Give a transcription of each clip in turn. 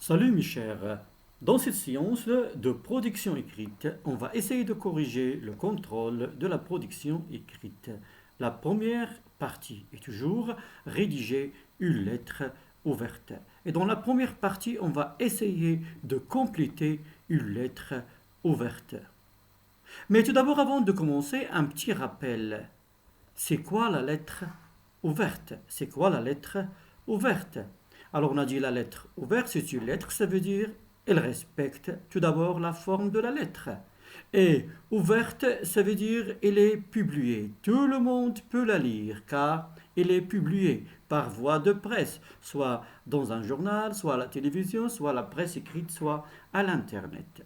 Salut mes chers, dans cette séance de production écrite, on va essayer de corriger le contrôle de la production écrite. La première partie est toujours rédiger une lettre ouverte. Et dans la première partie, on va essayer de compléter une lettre ouverte. Mais tout d'abord, avant de commencer, un petit rappel. C'est quoi la lettre ouverte? C'est quoi la lettre ouverte? Alors on a dit la lettre ouverte, c'est une lettre, ça veut dire elle respecte tout d'abord la forme de la lettre. Et ouverte, ça veut dire elle est publiée. Tout le monde peut la lire car elle est publiée par voie de presse, soit dans un journal, soit à la télévision, soit à la presse écrite, soit à l'Internet.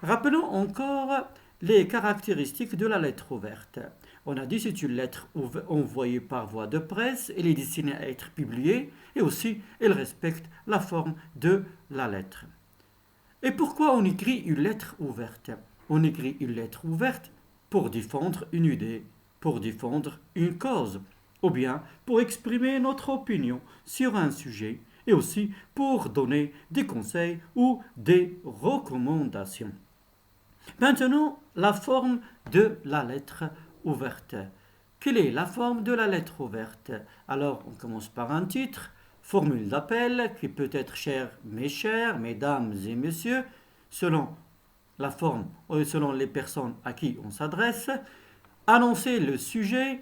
Rappelons encore les caractéristiques de la lettre ouverte. On a dit c'est une lettre envoyée par voie de presse, elle est destinée à être publiée et aussi elle respecte la forme de la lettre. Et pourquoi on écrit une lettre ouverte? On écrit une lettre ouverte pour défendre une idée, pour défendre une cause, ou bien pour exprimer notre opinion sur un sujet et aussi pour donner des conseils ou des recommandations. Maintenant, la forme de la lettre ouverte. Quelle est la forme de la lettre ouverte? Alors, on commence par un titre, formule d'appel qui peut être cher, mes chers, mesdames et messieurs, selon la forme ou selon les personnes à qui on s'adresse, annoncer le sujet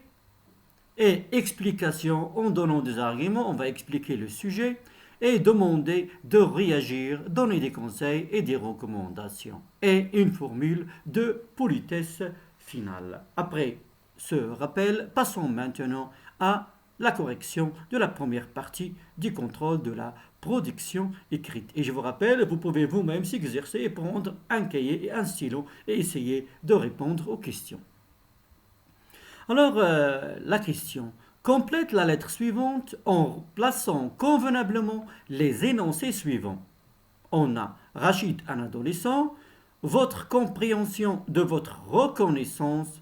et explication en donnant des arguments, on va expliquer le sujet et demander de réagir, donner des conseils et des recommandations. Et une formule de politesse finale. Après ce rappel, passons maintenant à la correction de la première partie du contrôle de la production écrite. Et je vous rappelle, vous pouvez vous-même s'exercer et prendre un cahier et un stylo et essayer de répondre aux questions. Alors, la question. Complète la lettre suivante en plaçant convenablement les énoncés suivants. On a Rachid, un adolescent, votre compréhension de votre reconnaissance,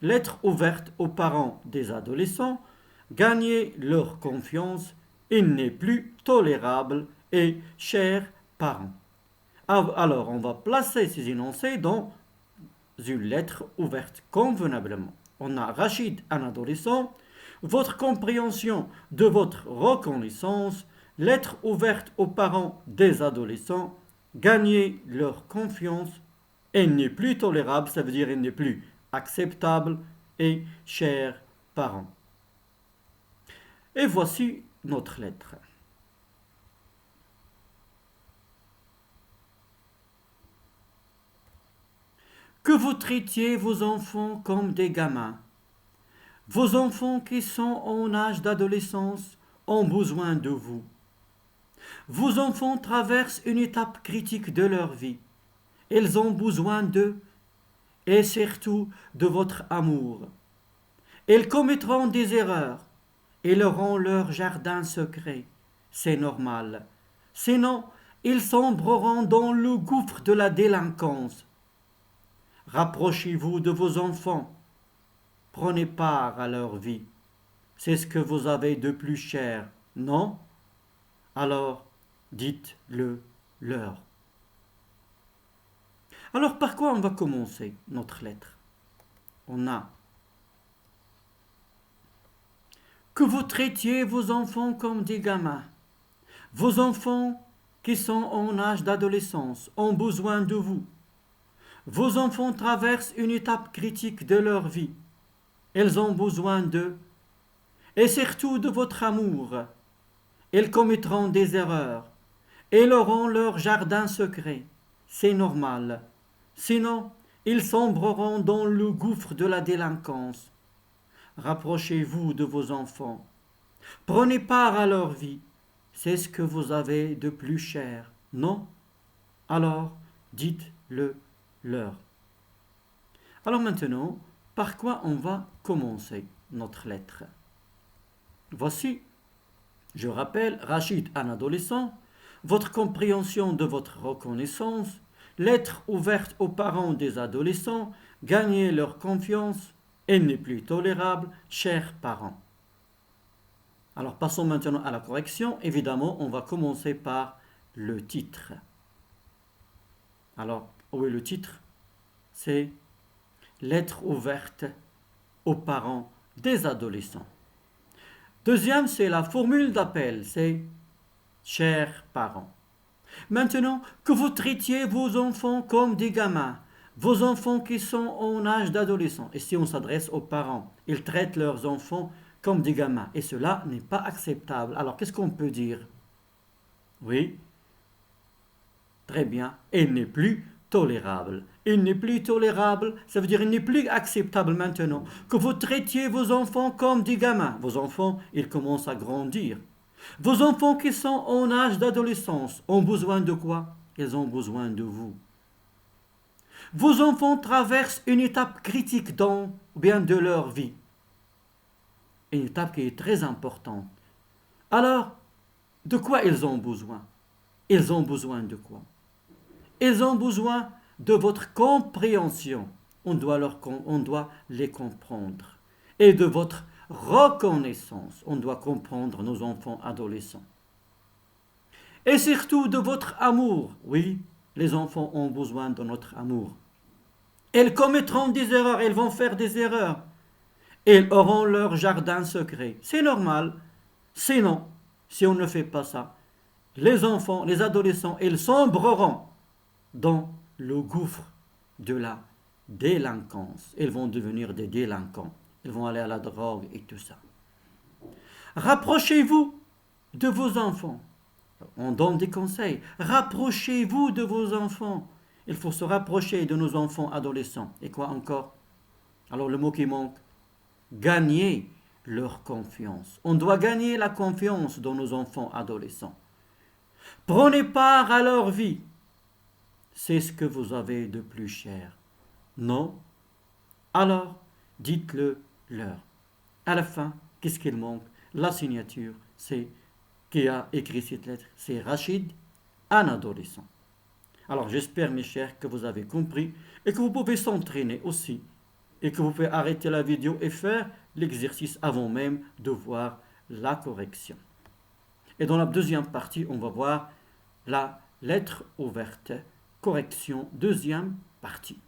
lettre ouverte aux parents des adolescents, gagner leur confiance, il n'est plus tolérable et chers parents. Alors, on va placer ces énoncés dans une lettre ouverte convenablement. On a Rachid, un adolescent, votre compréhension de votre reconnaissance, lettre ouverte aux parents des adolescents, gagner leur confiance, elle n'est plus tolérable, ça veut dire elle n'est plus acceptable, et chers parents. Et voici notre lettre. Que vous traitiez vos enfants comme des gamins. Vos enfants qui sont en âge d'adolescence ont besoin de vous. Vos enfants traversent une étape critique de leur vie. Ils ont besoin d'eux et surtout de votre amour. Ils commettront des erreurs. Ils auront leur jardin secret. C'est normal. Sinon, ils sombreront dans le gouffre de la délinquance. Rapprochez-vous de vos enfants. Prenez part à leur vie. C'est ce que vous avez de plus cher, non? Alors, dites-le leur. Alors, par quoi on va commencer notre lettre? On a que vous traitiez vos enfants comme des gamins. Vos enfants qui sont en âge d'adolescence ont besoin de vous. Vos enfants traversent une étape critique de leur vie. Ils ont besoin d'eux et surtout de votre amour. Ils commettront des erreurs. Ils auront leur jardin secret. C'est normal. Sinon, ils sombreront dans le gouffre de la délinquance. Rapprochez-vous de vos enfants. Prenez part à leur vie. C'est ce que vous avez de plus cher, non? Alors, dites-le leur. Alors maintenant, par quoi on va commencer notre lettre? Voici, je rappelle, Rachid, un adolescent, votre compréhension de votre reconnaissance, lettre ouverte aux parents des adolescents, gagner leur confiance, elle n'est plus tolérable, chers parents. Alors passons maintenant à la correction. Évidemment, on va commencer par le titre. Alors, où est le titre? C'est lettre ouverte aux parents des adolescents. Deuxième, c'est la formule d'appel, c'est chers parents. Maintenant, que vous traitiez vos enfants comme des gamins, vos enfants qui sont en âge d'adolescent, et si on s'adresse aux parents, ils traitent leurs enfants comme des gamins, et cela n'est pas acceptable. Alors, qu'est-ce qu'on peut dire? Oui, très bien, il n'est plus tolérable. Il n'est plus tolérable, ça veut dire il n'est plus acceptable maintenant que vous traitiez vos enfants comme des gamins. Vos enfants, ils commencent à grandir. Vos enfants qui sont en âge d'adolescence ont besoin de quoi? Ils ont besoin de vous. Vos enfants traversent une étape critique de leur vie. Une étape qui est très importante. Alors, de quoi ils ont besoin? Ils ont besoin de quoi? Ils ont besoin de votre compréhension. On doit les comprendre. Et de votre reconnaissance. On doit comprendre nos enfants adolescents. Et surtout de votre amour. Oui, les enfants ont besoin de notre amour. Ils commettront des erreurs, ils vont faire des erreurs. Ils auront leur jardin secret. C'est normal. Sinon, si on ne fait pas ça, les enfants, les adolescents, ils sombreront dans le gouffre de la délinquance. Ils vont devenir des délinquants. Ils vont aller à la drogue et tout ça. Rapprochez-vous de vos enfants. On donne des conseils. Rapprochez-vous de vos enfants. Il faut se rapprocher de nos enfants adolescents. Et quoi encore? Alors le mot qui manque, gagner leur confiance. On doit gagner la confiance de nos enfants adolescents. Prenez part à leur vie. C'est ce que vous avez de plus cher. Non? Alors, dites-le leur. À la fin, qu'est-ce qu'il manque? La signature, c'est qui a écrit cette lettre, c'est Rachid, un adolescent. Alors j'espère mes chers que vous avez compris et que vous pouvez s'entraîner aussi et que vous pouvez arrêter la vidéo et faire l'exercice avant même de voir la correction. Et dans la deuxième partie, on va voir la lettre ouverte, correction, deuxième partie.